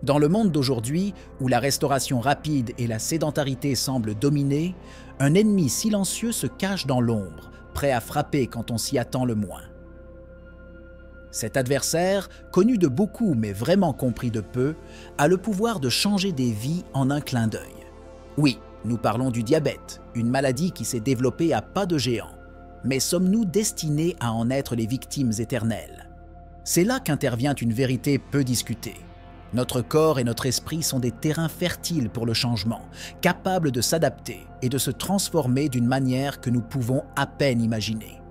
Dans le monde d'aujourd'hui, où la restauration rapide et la sédentarité semblent dominer, un ennemi silencieux se cache dans l'ombre, prêt à frapper quand on s'y attend le moins. Cet adversaire, connu de beaucoup mais vraiment compris de peu, a le pouvoir de changer des vies en un clin d'œil. Oui, nous parlons du diabète, une maladie qui s'est développée à pas de géant. Mais sommes-nous destinés à en être les victimes éternelles? C'est là qu'intervient une vérité peu discutée. Notre corps et notre esprit sont des terrains fertiles pour le changement, capables de s'adapter et de se transformer d'une manière que nous pouvons à peine imaginer.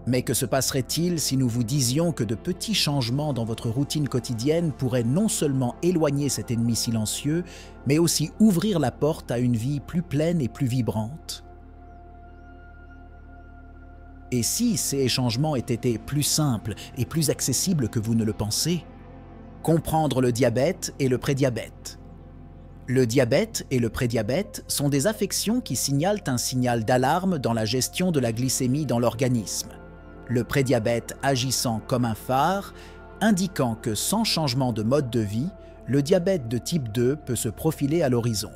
Mais que se passerait-il si nous vous disions que de petits changements dans votre routine quotidienne pourraient non seulement éloigner cet ennemi silencieux, mais aussi ouvrir la porte à une vie plus pleine et plus vibrante? Et si ces changements aient été plus simples et plus accessibles que vous ne le pensez? Comprendre le diabète et le prédiabète. Le diabète et le prédiabète sont des affections qui signalent un signal d'alarme dans la gestion de la glycémie dans l'organisme. Le prédiabète agissant comme un phare, indiquant que sans changement de mode de vie, le diabète de type 2 peut se profiler à l'horizon,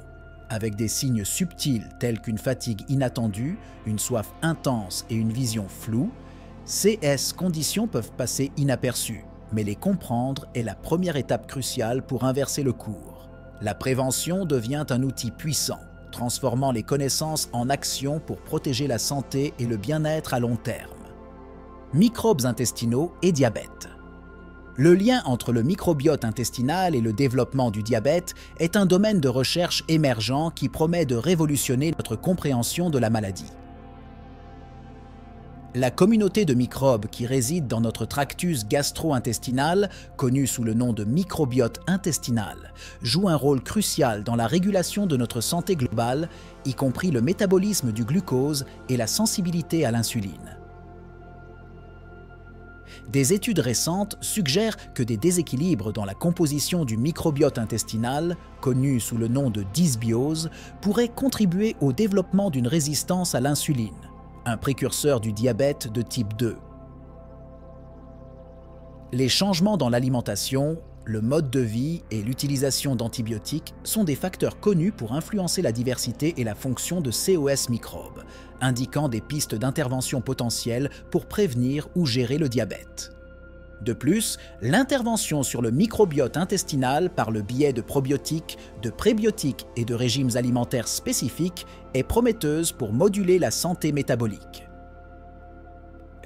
avec des signes subtils tels qu'une fatigue inattendue, une soif intense et une vision floue. Ces conditions peuvent passer inaperçues, mais les comprendre est la première étape cruciale pour inverser le cours. La prévention devient un outil puissant, transformant les connaissances en action pour protéger la santé et le bien-être à long terme. Microbes intestinaux et diabète. Le lien entre le microbiote intestinal et le développement du diabète est un domaine de recherche émergent qui promet de révolutionner notre compréhension de la maladie. La communauté de microbes qui résident dans notre tractus gastro-intestinal, connu sous le nom de microbiote intestinal, joue un rôle crucial dans la régulation de notre santé globale, y compris le métabolisme du glucose et la sensibilité à l'insuline. Des études récentes suggèrent que des déséquilibres dans la composition du microbiote intestinal, connu sous le nom de dysbiose, pourraient contribuer au développement d'une résistance à l'insuline, un précurseur du diabète de type 2. Les changements dans l'alimentation, le mode de vie et l'utilisation d'antibiotiques sont des facteurs connus pour influencer la diversité et la fonction de COS microbes, indiquant des pistes d'intervention potentielles pour prévenir ou gérer le diabète. De plus, l'intervention sur le microbiote intestinal par le biais de probiotiques, de prébiotiques et de régimes alimentaires spécifiques est prometteuse pour moduler la santé métabolique.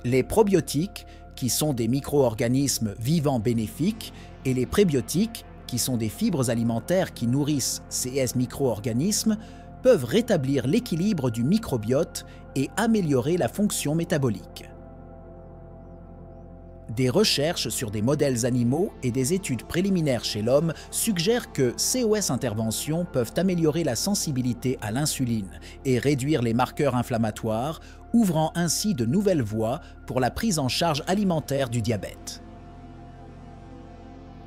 Les probiotiques, qui sont des micro-organismes vivants bénéfiques, et les prébiotiques, qui sont des fibres alimentaires qui nourrissent ces micro-organismes, peuvent rétablir l'équilibre du microbiote et améliorer la fonction métabolique. Des recherches sur des modèles animaux et des études préliminaires chez l'homme suggèrent que COS interventions peuvent améliorer la sensibilité à l'insuline et réduire les marqueurs inflammatoires, ouvrant ainsi de nouvelles voies pour la prise en charge alimentaire du diabète.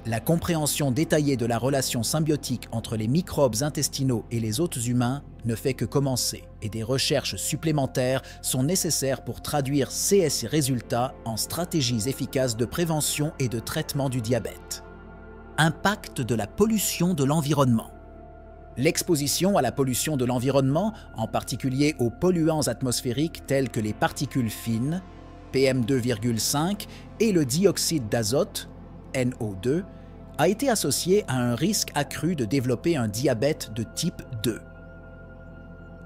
La compréhension détaillée de la relation symbiotique entre les microbes intestinaux et les hôtes humains ne fait que commencer et des recherches supplémentaires sont nécessaires pour traduire ces résultats en stratégies efficaces de prévention et de traitement du diabète. Impact de la pollution de l'environnement. L'exposition à la pollution de l'environnement, en particulier aux polluants atmosphériques tels que les particules fines, PM2,5, et le dioxyde d'azote, NO2, a été associé à un risque accru de développer un diabète de type 2.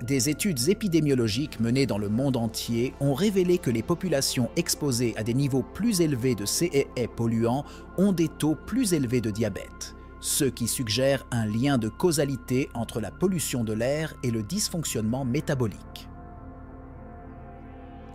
Des études épidémiologiques menées dans le monde entier ont révélé que les populations exposées à des niveaux plus élevés de ces polluants ont des taux plus élevés de diabète, ce qui suggère un lien de causalité entre la pollution de l'air et le dysfonctionnement métabolique.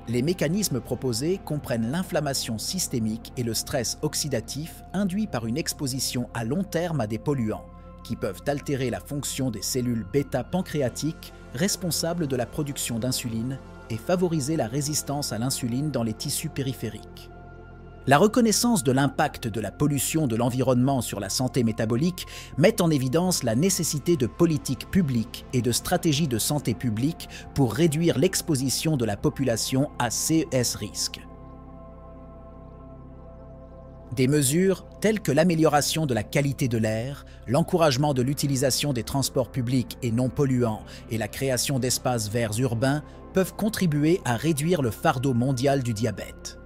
Les mécanismes proposés comprennent l'inflammation systémique et le stress oxydatif induit par une exposition à long terme à des polluants, qui peuvent altérer la fonction des cellules bêta-pancréatiques responsables de la production d'insuline et favoriser la résistance à l'insuline dans les tissus périphériques. La reconnaissance de l'impact de la pollution de l'environnement sur la santé métabolique met en évidence la nécessité de politiques publiques et de stratégies de santé publique pour réduire l'exposition de la population à ces risques. Des mesures telles que l'amélioration de la qualité de l'air, l'encouragement de l'utilisation des transports publics et non polluants et la création d'espaces verts urbains peuvent contribuer à réduire le fardeau mondial du diabète.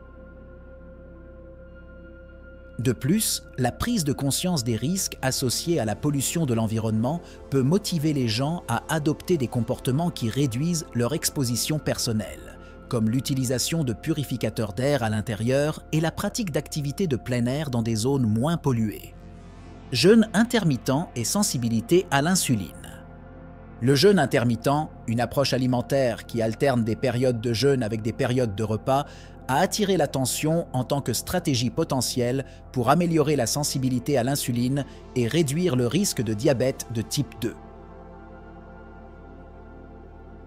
De plus, la prise de conscience des risques associés à la pollution de l'environnement peut motiver les gens à adopter des comportements qui réduisent leur exposition personnelle, comme l'utilisation de purificateurs d'air à l'intérieur et la pratique d'activités de plein air dans des zones moins polluées. Jeûne intermittent et sensibilité à l'insuline. Le jeûne intermittent, une approche alimentaire qui alterne des périodes de jeûne avec des périodes de repas, a attiré l'attention en tant que stratégie potentielle pour améliorer la sensibilité à l'insuline et réduire le risque de diabète de type 2.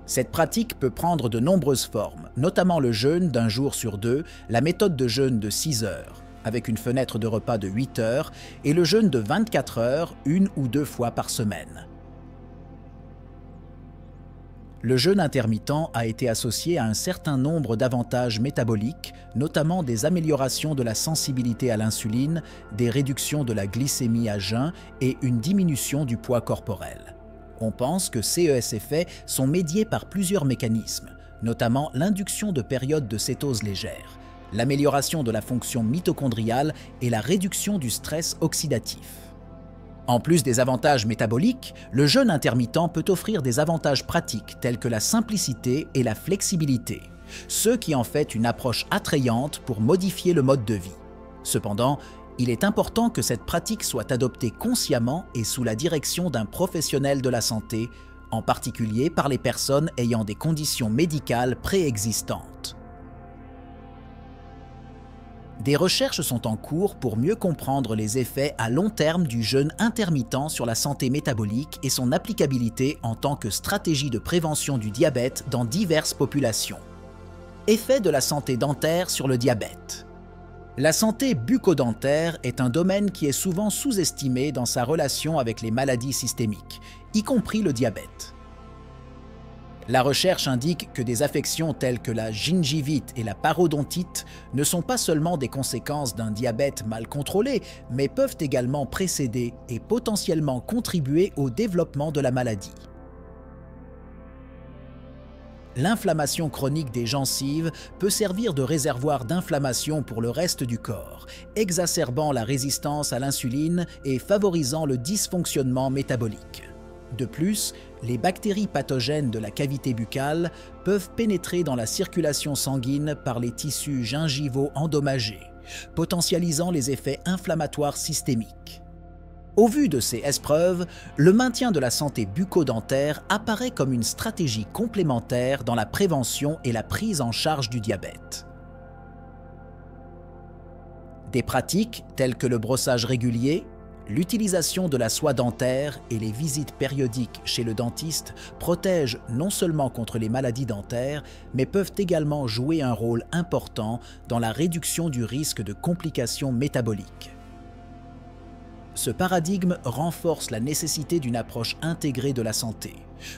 Cette pratique peut prendre de nombreuses formes, notamment le jeûne d'un jour sur deux, la méthode de jeûne de 6 heures, avec une fenêtre de repas de 8 heures, et le jeûne de 24 heures, 1 ou 2 fois par semaine. Le jeûne intermittent a été associé à un certain nombre d'avantages métaboliques, notamment des améliorations de la sensibilité à l'insuline, des réductions de la glycémie à jeun et une diminution du poids corporel. On pense que ces effets sont médiés par plusieurs mécanismes, notamment l'induction de périodes de cétose légère, l'amélioration de la fonction mitochondriale et la réduction du stress oxydatif. En plus des avantages métaboliques, le jeûne intermittent peut offrir des avantages pratiques tels que la simplicité et la flexibilité, ce qui en fait une approche attrayante pour modifier le mode de vie. Cependant, il est important que cette pratique soit adoptée consciemment et sous la direction d'un professionnel de la santé, en particulier par les personnes ayant des conditions médicales préexistantes. Des recherches sont en cours pour mieux comprendre les effets à long terme du jeûne intermittent sur la santé métabolique et son applicabilité en tant que stratégie de prévention du diabète dans diverses populations. Effets de la santé dentaire sur le diabète. La santé bucco-dentaire est un domaine qui est souvent sous-estimé dans sa relation avec les maladies systémiques, y compris le diabète. La recherche indique que des affections telles que la gingivite et la parodontite ne sont pas seulement des conséquences d'un diabète mal contrôlé, mais peuvent également précéder et potentiellement contribuer au développement de la maladie. L'inflammation chronique des gencives peut servir de réservoir d'inflammation pour le reste du corps, exacerbant la résistance à l'insuline et favorisant le dysfonctionnement métabolique. De plus, les bactéries pathogènes de la cavité buccale peuvent pénétrer dans la circulation sanguine par les tissus gingivaux endommagés, potentialisant les effets inflammatoires systémiques. Au vu de ces preuves, le maintien de la santé bucco-dentaire apparaît comme une stratégie complémentaire dans la prévention et la prise en charge du diabète. Des pratiques telles que le brossage régulier, l'utilisation de la soie dentaire et les visites périodiques chez le dentiste protègent non seulement contre les maladies dentaires, mais peuvent également jouer un rôle important dans la réduction du risque de complications métaboliques. Ce paradigme renforce la nécessité d'une approche intégrée de la santé,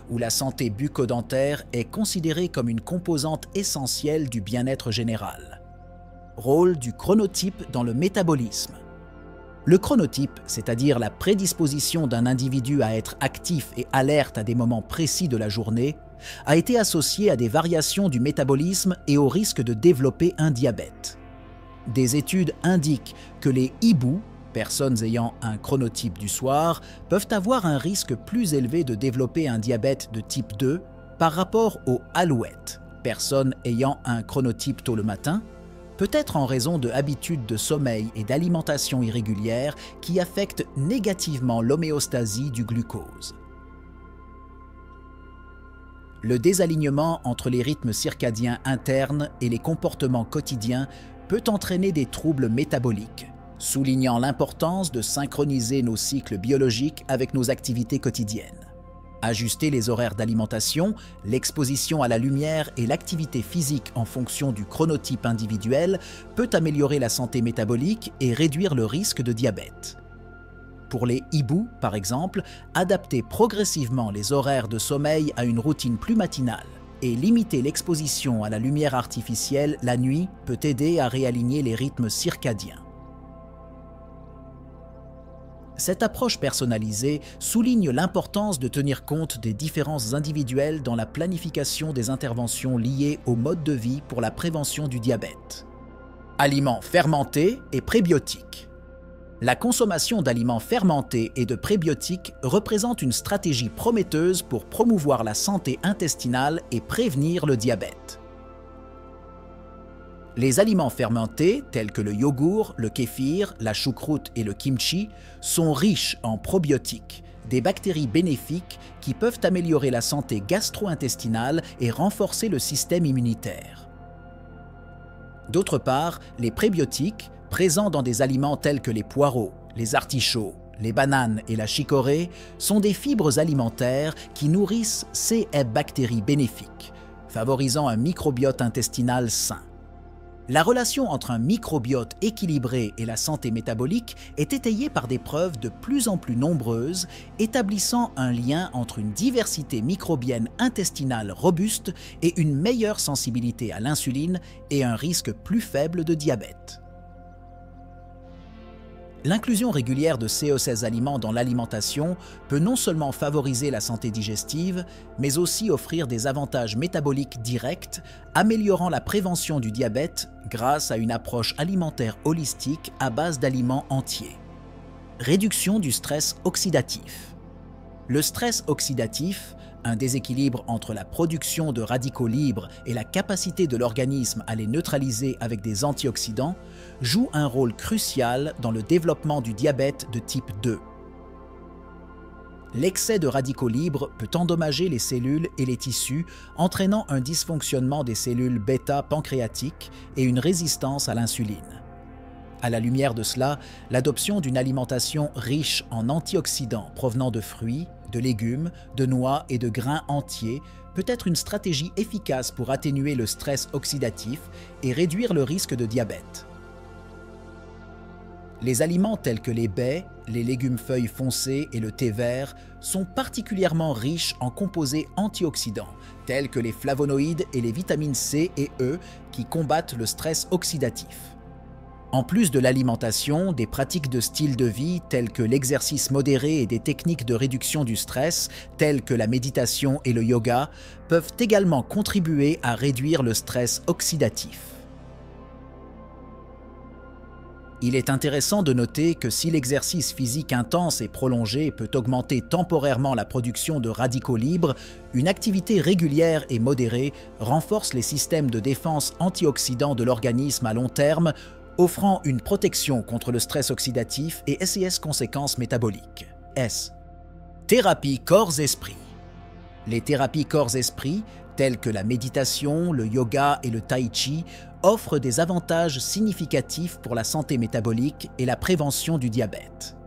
où la santé bucco-dentaire est considérée comme une composante essentielle du bien-être général. Rôle du chronotype dans le métabolisme. Le chronotype, c'est-à-dire la prédisposition d'un individu à être actif et alerte à des moments précis de la journée, a été associé à des variations du métabolisme et au risque de développer un diabète. Des études indiquent que les hiboux, personnes ayant un chronotype du soir, peuvent avoir un risque plus élevé de développer un diabète de type 2 par rapport aux alouettes, personnes ayant un chronotype tôt le matin, peut-être en raison de habitudes de sommeil et d'alimentation irrégulière qui affectent négativement l'homéostasie du glucose. Le désalignement entre les rythmes circadiens internes et les comportements quotidiens peut entraîner des troubles métaboliques, soulignant l'importance de synchroniser nos cycles biologiques avec nos activités quotidiennes. Ajuster les horaires d'alimentation, l'exposition à la lumière et l'activité physique en fonction du chronotype individuel peut améliorer la santé métabolique et réduire le risque de diabète. Pour les hiboux, par exemple, adapter progressivement les horaires de sommeil à une routine plus matinale et limiter l'exposition à la lumière artificielle la nuit peut aider à réaligner les rythmes circadiens. Cette approche personnalisée souligne l'importance de tenir compte des différences individuelles dans la planification des interventions liées au mode de vie pour la prévention du diabète. Aliments fermentés et prébiotiques. La consommation d'aliments fermentés et de prébiotiques représente une stratégie prometteuse pour promouvoir la santé intestinale et prévenir le diabète. Les aliments fermentés, tels que le yogourt, le kéfir, la choucroute et le kimchi, sont riches en probiotiques, des bactéries bénéfiques qui peuvent améliorer la santé gastro-intestinale et renforcer le système immunitaire. D'autre part, les prébiotiques, présents dans des aliments tels que les poireaux, les artichauts, les bananes et la chicorée, sont des fibres alimentaires qui nourrissent ces bactéries bénéfiques, favorisant un microbiote intestinal sain. La relation entre un microbiote équilibré et la santé métabolique est étayée par des preuves de plus en plus nombreuses, établissant un lien entre une diversité microbienne intestinale robuste et une meilleure sensibilité à l'insuline et un risque plus faible de diabète. L'inclusion régulière de ces aliments dans l'alimentation peut non seulement favoriser la santé digestive, mais aussi offrir des avantages métaboliques directs, améliorant la prévention du diabète grâce à une approche alimentaire holistique à base d'aliments entiers. Réduction du stress oxydatif. Le stress oxydatif, un déséquilibre entre la production de radicaux libres et la capacité de l'organisme à les neutraliser avec des antioxydants, joue un rôle crucial dans le développement du diabète de type 2. L'excès de radicaux libres peut endommager les cellules et les tissus, entraînant un dysfonctionnement des cellules bêta-pancréatiques et une résistance à l'insuline. À la lumière de cela, l'adoption d'une alimentation riche en antioxydants provenant de fruits, de légumes, de noix et de grains entiers peut être une stratégie efficace pour atténuer le stress oxydatif et réduire le risque de diabète. Les aliments tels que les baies, les légumes feuilles foncés et le thé vert sont particulièrement riches en composés antioxydants, tels que les flavonoïdes et les vitamines C et E qui combattent le stress oxydatif. En plus de l'alimentation, des pratiques de style de vie telles que l'exercice modéré et des techniques de réduction du stress, telles que la méditation et le yoga, peuvent également contribuer à réduire le stress oxydatif. Il est intéressant de noter que si l'exercice physique intense et prolongé peut augmenter temporairement la production de radicaux libres, une activité régulière et modérée renforce les systèmes de défense antioxydants de l'organisme à long terme, offrant une protection contre le stress oxydatif et ses conséquences métaboliques. S. Thérapie corps-esprit. Les thérapies corps-esprit, telles que la méditation, le yoga et le tai chi, offrent des avantages significatifs pour la santé métabolique et la prévention du diabète.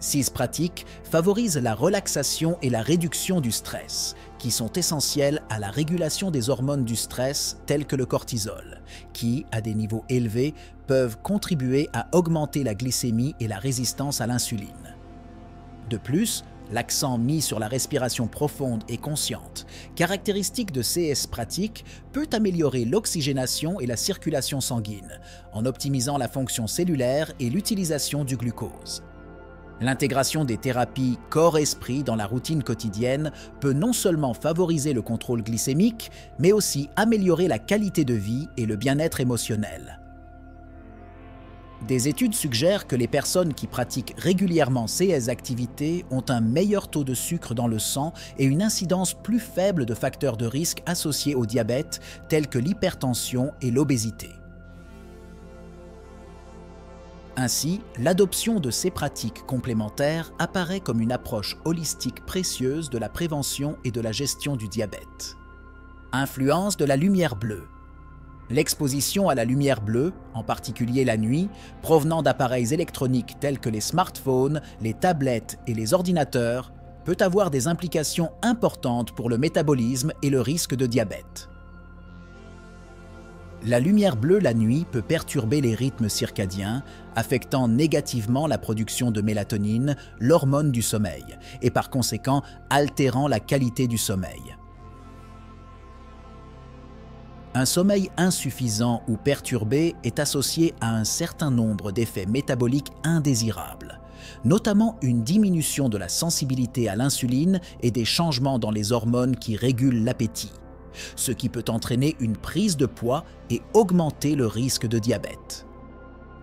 Ces pratiques favorisent la relaxation et la réduction du stress, qui sont essentielles à la régulation des hormones du stress telles que le cortisol, qui, à des niveaux élevés, peuvent contribuer à augmenter la glycémie et la résistance à l'insuline. De plus, l'accent mis sur la respiration profonde et consciente, caractéristique de ces pratiques, peut améliorer l'oxygénation et la circulation sanguine, en optimisant la fonction cellulaire et l'utilisation du glucose. L'intégration des thérapies corps-esprit dans la routine quotidienne peut non seulement favoriser le contrôle glycémique, mais aussi améliorer la qualité de vie et le bien-être émotionnel. Des études suggèrent que les personnes qui pratiquent régulièrement ces activités ont un meilleur taux de sucre dans le sang et une incidence plus faible de facteurs de risque associés au diabète, tels que l'hypertension et l'obésité. Ainsi, l'adoption de ces pratiques complémentaires apparaît comme une approche holistique précieuse de la prévention et de la gestion du diabète. Influence de la lumière bleue. L'exposition à la lumière bleue, en particulier la nuit, provenant d'appareils électroniques tels que les smartphones, les tablettes et les ordinateurs, peut avoir des implications importantes pour le métabolisme et le risque de diabète. La lumière bleue la nuit peut perturber les rythmes circadiens, affectant négativement la production de mélatonine, l'hormone du sommeil, et par conséquent altérant la qualité du sommeil. Un sommeil insuffisant ou perturbé est associé à un certain nombre d'effets métaboliques indésirables, notamment une diminution de la sensibilité à l'insuline et des changements dans les hormones qui régulent l'appétit, ce qui peut entraîner une prise de poids et augmenter le risque de diabète.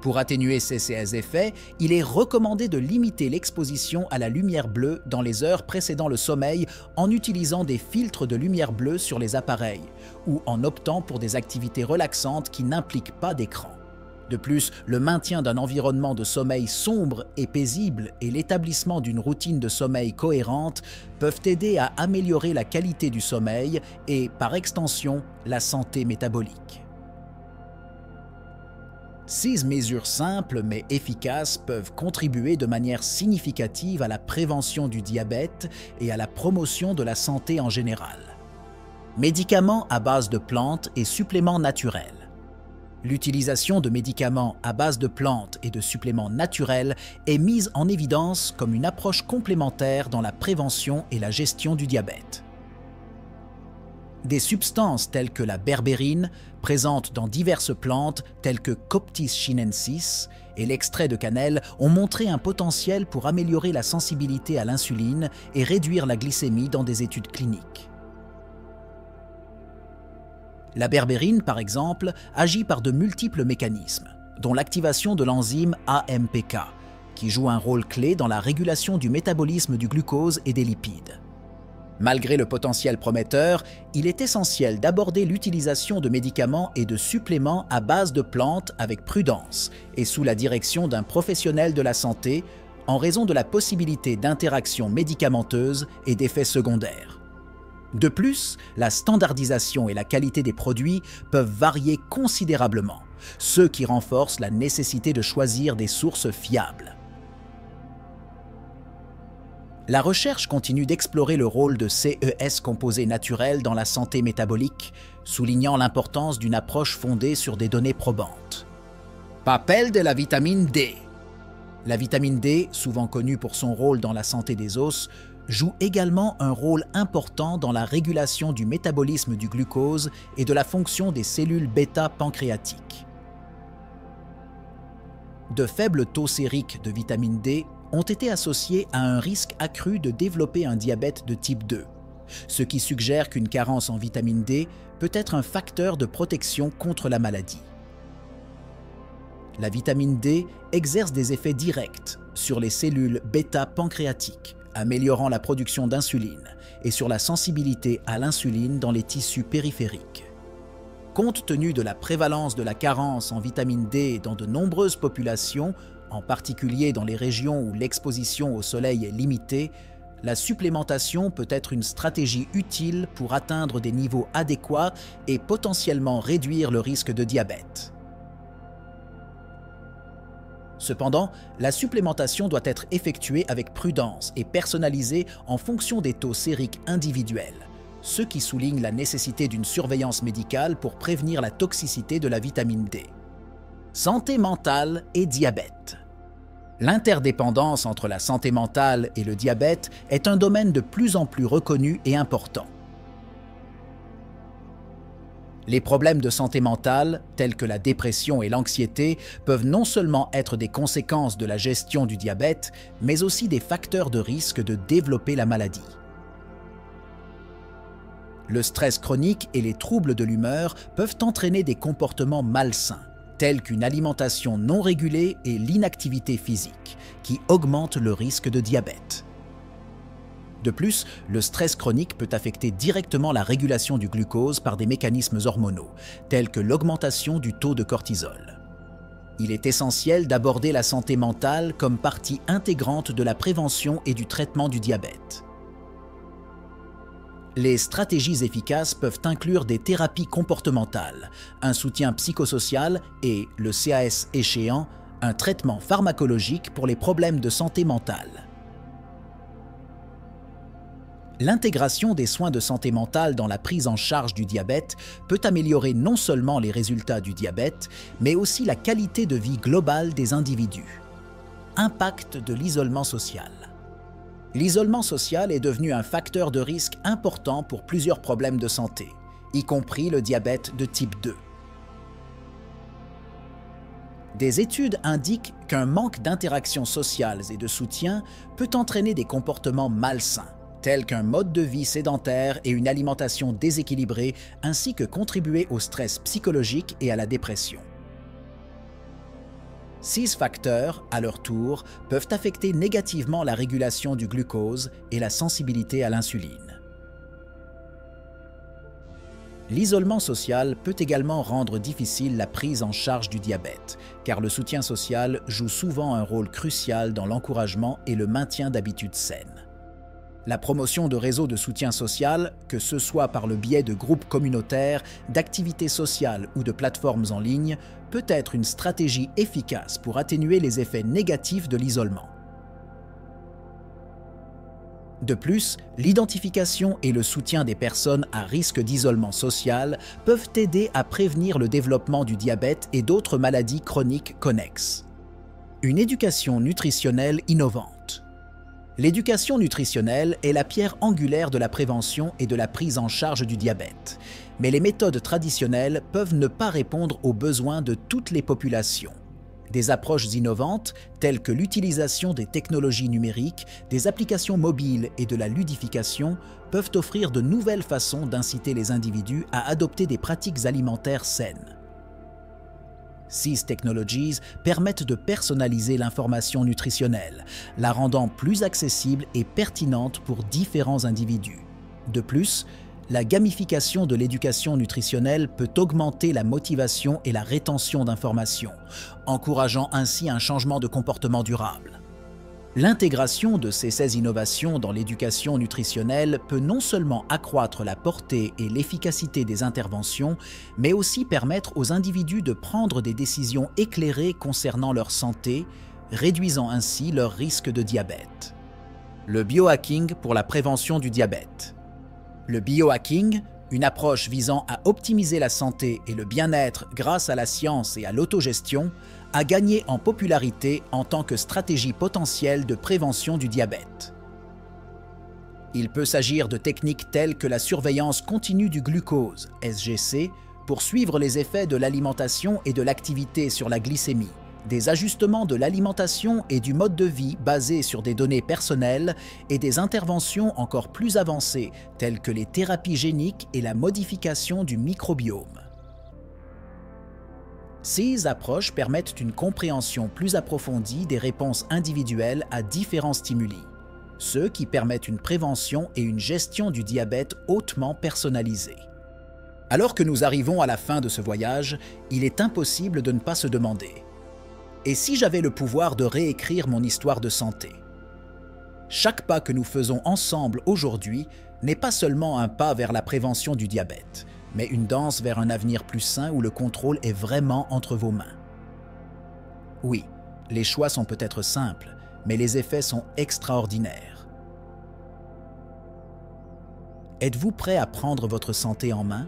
Pour atténuer ces effets, il est recommandé de limiter l'exposition à la lumière bleue dans les heures précédant le sommeil en utilisant des filtres de lumière bleue sur les appareils ou en optant pour des activités relaxantes qui n'impliquent pas d'écran. De plus, le maintien d'un environnement de sommeil sombre et paisible et l'établissement d'une routine de sommeil cohérente peuvent aider à améliorer la qualité du sommeil et, par extension, la santé métabolique. 6 mesures simples mais efficaces peuvent contribuer de manière significative à la prévention du diabète et à la promotion de la santé en général. Médicaments à base de plantes et suppléments naturels. L'utilisation de médicaments à base de plantes et de suppléments naturels est mise en évidence comme une approche complémentaire dans la prévention et la gestion du diabète. Des substances telles que la berbérine, présentes dans diverses plantes telles que Coptis chinensis et l'extrait de cannelle, ont montré un potentiel pour améliorer la sensibilité à l'insuline et réduire la glycémie dans des études cliniques. La berbérine, par exemple, agit par de multiples mécanismes, dont l'activation de l'enzyme AMPK, qui joue un rôle clé dans la régulation du métabolisme du glucose et des lipides. Malgré le potentiel prometteur, il est essentiel d'aborder l'utilisation de médicaments et de suppléments à base de plantes avec prudence et sous la direction d'un professionnel de la santé en raison de la possibilité d'interactions médicamenteuses et d'effets secondaires. De plus, la standardisation et la qualité des produits peuvent varier considérablement, ce qui renforce la nécessité de choisir des sources fiables. La recherche continue d'explorer le rôle de ces composés naturels dans la santé métabolique, soulignant l'importance d'une approche fondée sur des données probantes. Papel de la vitamine D. La vitamine D, souvent connue pour son rôle dans la santé des os, joue également un rôle important dans la régulation du métabolisme du glucose et de la fonction des cellules bêta-pancréatiques. De faibles taux sériques de vitamine D ont été associés à un risque accru de développer un diabète de type 2, ce qui suggère qu'une carence en vitamine D peut être un facteur de protection contre la maladie. La vitamine D exerce des effets directs sur les cellules bêta-pancréatiques, améliorant la production d'insuline, et sur la sensibilité à l'insuline dans les tissus périphériques. Compte tenu de la prévalence de la carence en vitamine D dans de nombreuses populations, en particulier dans les régions où l'exposition au soleil est limitée, la supplémentation peut être une stratégie utile pour atteindre des niveaux adéquats et potentiellement réduire le risque de diabète. Cependant, la supplémentation doit être effectuée avec prudence et personnalisée en fonction des taux sériques individuels, ce qui souligne la nécessité d'une surveillance médicale pour prévenir la toxicité de la vitamine D. Santé mentale et diabète. L'interdépendance entre la santé mentale et le diabète est un domaine de plus en plus reconnu et important. Les problèmes de santé mentale, tels que la dépression et l'anxiété, peuvent non seulement être des conséquences de la gestion du diabète, mais aussi des facteurs de risque de développer la maladie. Le stress chronique et les troubles de l'humeur peuvent entraîner des comportements malsains, tels qu'une alimentation non régulée et l'inactivité physique, qui augmentent le risque de diabète. De plus, le stress chronique peut affecter directement la régulation du glucose par des mécanismes hormonaux, tels que l'augmentation du taux de cortisol. Il est essentiel d'aborder la santé mentale comme partie intégrante de la prévention et du traitement du diabète. Les stratégies efficaces peuvent inclure des thérapies comportementales, un soutien psychosocial et, le CAS échéant, un traitement pharmacologique pour les problèmes de santé mentale. L'intégration des soins de santé mentale dans la prise en charge du diabète peut améliorer non seulement les résultats du diabète, mais aussi la qualité de vie globale des individus. Impact de l'isolement social. L'isolement social est devenu un facteur de risque important pour plusieurs problèmes de santé, y compris le diabète de type 2. Des études indiquent qu'un manque d'interactions sociales et de soutien peut entraîner des comportements malsains, tels qu'un mode de vie sédentaire et une alimentation déséquilibrée, ainsi que contribuer au stress psychologique et à la dépression. Ces facteurs, à leur tour, peuvent affecter négativement la régulation du glucose et la sensibilité à l'insuline. L'isolement social peut également rendre difficile la prise en charge du diabète, car le soutien social joue souvent un rôle crucial dans l'encouragement et le maintien d'habitudes saines. La promotion de réseaux de soutien social, que ce soit par le biais de groupes communautaires, d'activités sociales ou de plateformes en ligne, peut être une stratégie efficace pour atténuer les effets négatifs de l'isolement. De plus, l'identification et le soutien des personnes à risque d'isolement social peuvent aider à prévenir le développement du diabète et d'autres maladies chroniques connexes. Une éducation nutritionnelle innovante. L'éducation nutritionnelle est la pierre angulaire de la prévention et de la prise en charge du diabète, mais les méthodes traditionnelles peuvent ne pas répondre aux besoins de toutes les populations. Des approches innovantes, telles que l'utilisation des technologies numériques, des applications mobiles et de la ludification, peuvent offrir de nouvelles façons d'inciter les individus à adopter des pratiques alimentaires saines. Ces technologies permettent de personnaliser l'information nutritionnelle, la rendant plus accessible et pertinente pour différents individus. De plus, la gamification de l'éducation nutritionnelle peut augmenter la motivation et la rétention d'informations, encourageant ainsi un changement de comportement durable. L'intégration de ces innovations dans l'éducation nutritionnelle peut non seulement accroître la portée et l'efficacité des interventions, mais aussi permettre aux individus de prendre des décisions éclairées concernant leur santé, réduisant ainsi leur risque de diabète. Le biohacking pour la prévention du diabète. Le biohacking, une approche visant à optimiser la santé et le bien-être grâce à la science et à l'autogestion, a gagné en popularité en tant que stratégie potentielle de prévention du diabète. Il peut s'agir de techniques telles que la surveillance continue du glucose, SGC, pour suivre les effets de l'alimentation et de l'activité sur la glycémie, des ajustements de l'alimentation et du mode de vie basés sur des données personnelles et des interventions encore plus avancées telles que les thérapies géniques et la modification du microbiome. Ces approches permettent une compréhension plus approfondie des réponses individuelles à différents stimuli, ce qui permet une prévention et une gestion du diabète hautement personnalisées. Alors que nous arrivons à la fin de ce voyage, il est impossible de ne pas se demander: et si j'avais le pouvoir de réécrire mon histoire de santé? Chaque pas que nous faisons ensemble aujourd'hui n'est pas seulement un pas vers la prévention du diabète, mais une danse vers un avenir plus sain où le contrôle est vraiment entre vos mains. Oui, les choix sont peut-être simples, mais les effets sont extraordinaires. Êtes-vous prêt à prendre votre santé en main?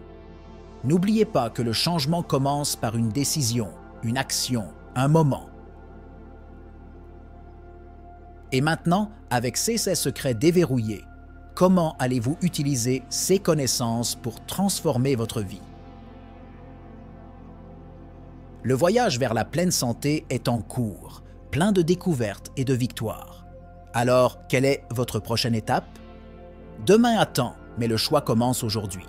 N'oubliez pas que le changement commence par une décision, une action, un moment. Et maintenant, avec ces secrets déverrouillés, comment allez-vous utiliser ces connaissances pour transformer votre vie? Le voyage vers la pleine santé est en cours, plein de découvertes et de victoires. Alors, quelle est votre prochaine étape? Demain attend, mais le choix commence aujourd'hui.